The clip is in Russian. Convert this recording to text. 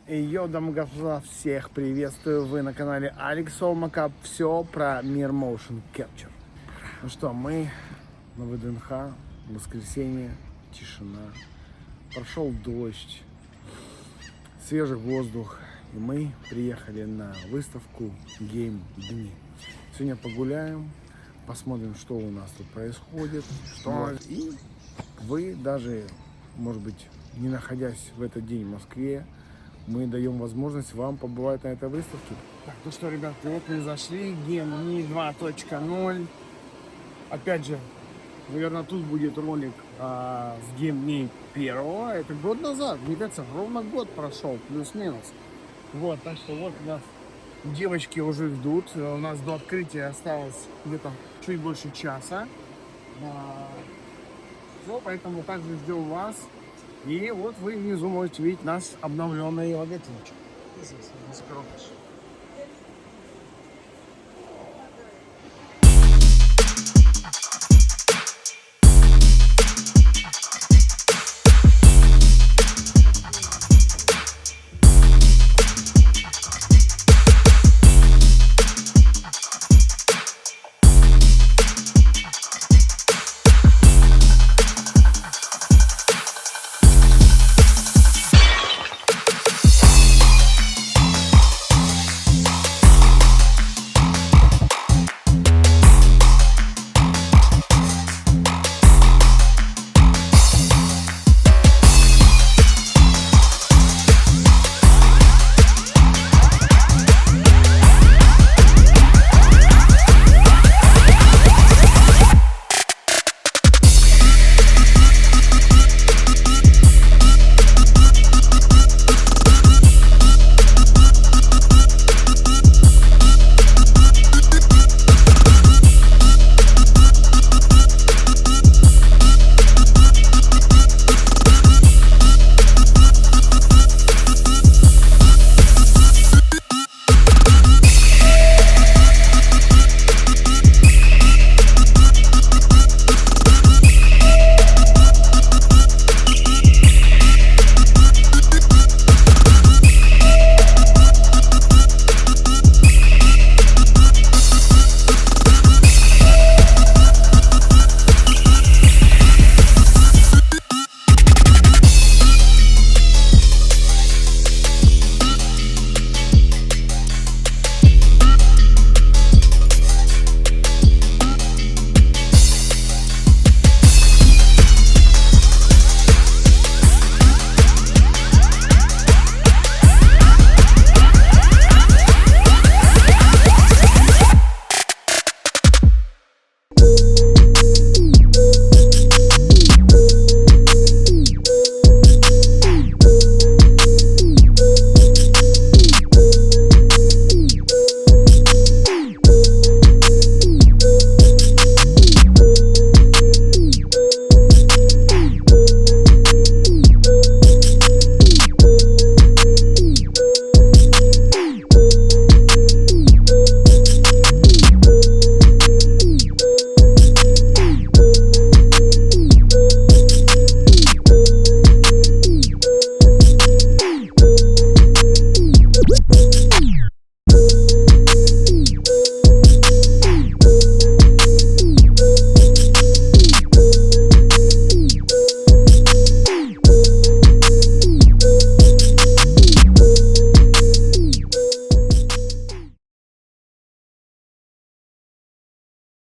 Йоу, дамы и господа, всех приветствую, вы на канале Mocap, все про мир Motion Capture. Ну что, мы на ВДНХ, воскресенье, тишина, прошел дождь, свежий воздух, и мы приехали на выставку GAMEДНИ. Сегодня погуляем, посмотрим, что у нас тут происходит, и вы даже, может быть, не находясь в этот день в Москве, мы даем возможность вам побывать на этой выставке. Так, ну что, ребят, вот мы зашли, GAMEDNI 2.0. Опять же, наверное, тут будет ролик с GAMEDNI 1. Это год назад, мне кажется, ровно год прошел, плюс-минус. Вот, так что вот нас девочки уже ждут. У нас до открытия осталось где-то чуть больше часа. Все, поэтому также ждем вас. И вот вы внизу можете видеть наш обновленный логотипчик.